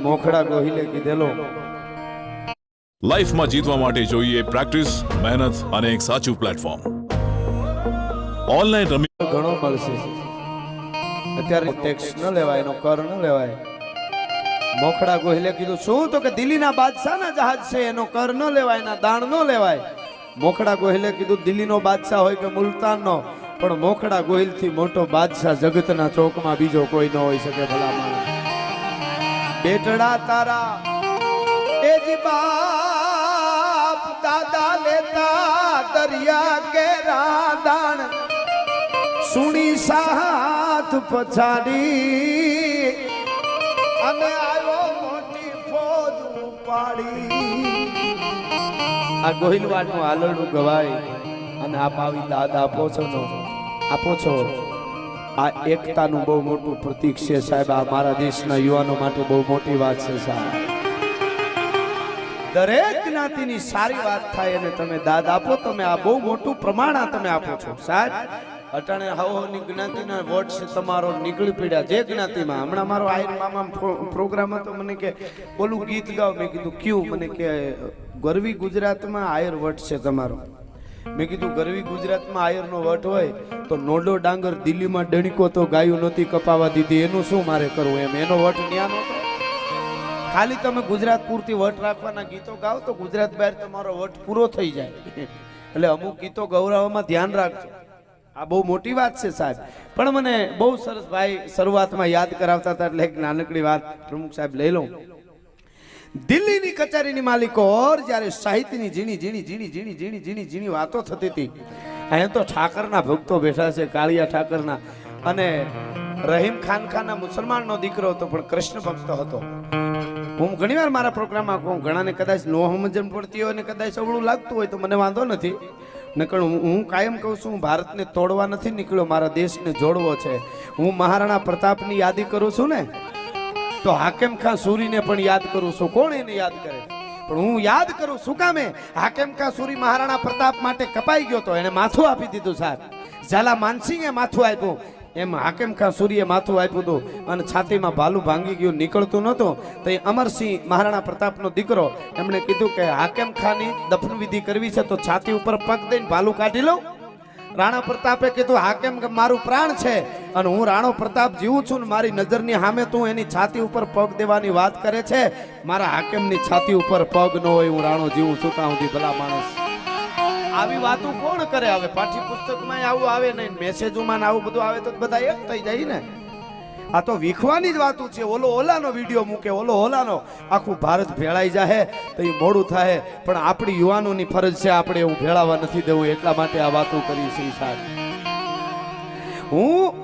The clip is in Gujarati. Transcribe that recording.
મોખડા ગોહિલે કીધેલો લાઈફમાં જીતવા માટે જોઈએ પ્રેક્ટિસ, મહેનત અને એક સાચું પ્લેટફોર્મ. ઓનલાઈન રમી ઘણો મળશે. અત્યારે ટેક્સ ન લેવાય, એનો કર ન લેવાય. મોખડા ગોહિલે કીધું શું? તો કે દિલ્હીના બાદશાહના જહાજ છે, એનો કર ન લેવાય, એના દાણ ન લેવાય. મોખડા ગોહિલે કીધું દિલ્હીનો બાદશાહ હોય કે મુલતાનનો, પણ મોખડા ગોહિલથી મોટો બાદશાહ જગતના ચોકમાં બીજો કોઈ ન હોઈ શકે. ભલા માણસ બેટડા તારા એ જી બાપ દાદા લેતા દરિયા કે રાદાણ સુણી સાથ પછાડી અને આવ્યો મોટી ફોજ ઉપાડી. આ ગોહિલવાડનું આલરડું ગવાય અને આપ આવી દાદ આપો છો. આ એકતાનું બહુ મોટું પ્રતીક છે સાહેબ. આ મારા દેશના યુવાનો માટે બહુ મોટી વાત છે સાહેબ. દરેક જ્ઞાતિની સારી વાત થાય અને તમે દાદ આપો. તમે આ બહુ મોટું પ્રમાણ તમે આપો છો સાહેબ. અટાણે હવની જ્ઞાતિના વોટ છે તમારો નીકળી પડ્યા જે જ્ઞાતિમાં. હમણાં મારો આયર મામા પ્રોગ્રામ હતો, મને કે બોલું ગીત ગાવ. મેં કીધું ક્યું? મને કે ગરવી ગુજરાતમાં આયર વટ છે તમારો. મેં કીધું ગરવી ગુજરાતમાં આયરનો વટ હોય તો નોડો ડાંગર દિલ્હીમાં ડણીકો તો ગાયું નહોતી કપાવા દીધી, એનું શું મારે કરવું? એમ એનો વટ ન્યા નહોતો. ખાલી તમે ગુજરાત પૂરતી વટ રાખવાના ગીતો ગાઓ તો ગુજરાત બહાર તમારો વટ પૂરો થઈ જાય. એટલે અમુક ગીતો ગૌરવમાં ધ્યાન રાખજો. આ બહુ મોટી વાત છે સાહેબ. પણ મને બહુ સરસ ભાઈ શરૂઆતમાં યાદ કરાવતા હતા, એટલે એક નાનકડી વાત પ્રમુખ સાહેબ લઈ લઉં. દિલ્હીની કચેરીની માલિકો ઓર જ્યારે સાહિત્યની ઝીણી ઝીણી ઝીણી ઝીણી ઝીણી ઝીણી ઝીણી વાતો થતી હતી. અહીંયા તો ઠાકરના ભક્તો બેઠા છે, કાળિયા ઠાકરના. અને રહીમ ખાનના મુસલમાનનો દીકરો હતો પણ કૃષ્ણ ભક્ત હતો. હું ઘણીવાર મારા પ્રોગ્રામમાં કહું, ઘણાને કદાચ નો સમજણ પડતી હોય ને કદાચ અવળું લાગતું હોય તો મને વાંધો નથી. નકળ હું કાયમ કહું છું, હું ભારતને તોડવા નથી નીકળ્યો, મારા દેશને જોડવો છે. હું મહારાણા પ્રતાપની યાદી કરું છું ને, તો હાકેમ ખાન સુરીને પણ યાદ કરું છું. કોણ એને યાદ કરે? પણ હું યાદ કરું શું કામે? હાકેમ ખાન સુરી મહારાણા પ્રતાપ માટે કપાઈ ગયો તો એને માથું આપી દીધું સાહેબ. ઝાલા માનસિંગે માથું આપ્યું, એમ હાકેમ ખાન સુરીએ માથું આપ્યું હતું. અને છાતીમાં ભાલું ભાંગી ગયું, નીકળતું નહોતું. તો એ અમરસિંહ મહારાણા પ્રતાપનો દીકરો, એમણે કીધું કે હાકેમ ખાનની દફન વિધિ કરવી છે તો છાતી ઉપર પગ દઈને ભાલું કાઢી લઉં. રાણા પ્રતાપે કીધું હાકેમ મારું પ્રાણ છે અને હું રાણો પ્રતાપ જીવું છું ને મારી નજરની સામે તું એની છાતી ઉપર પગ દેવાની વાત કરે છે. મારા હાકેમની છાતી ઉપર પગ ન હોય, હું રાણો જીવું છું ત્યાં સુધી. ભલા માણસ આવી વાતો કોણ કરે? હવે પાઠ્યપુસ્તકમાં આવું આવે નહીં, મેસેજોમાં આવું બધું આવે તો બધા એક થઈ જાય ને. આ તો વીખવાની જ વાતો છે. ઓલાનો વિડીયો મૂકે, ઓલાનો આખું ભારત ભેળાઈ જાય તો એ મોડું થાય. પણ આપણી યુવાનોની ફરજ છે આપણે એવું ભેળાવા નથી દેવું. એટલા માટે આ વાતો કરી છે સાહેબ. હું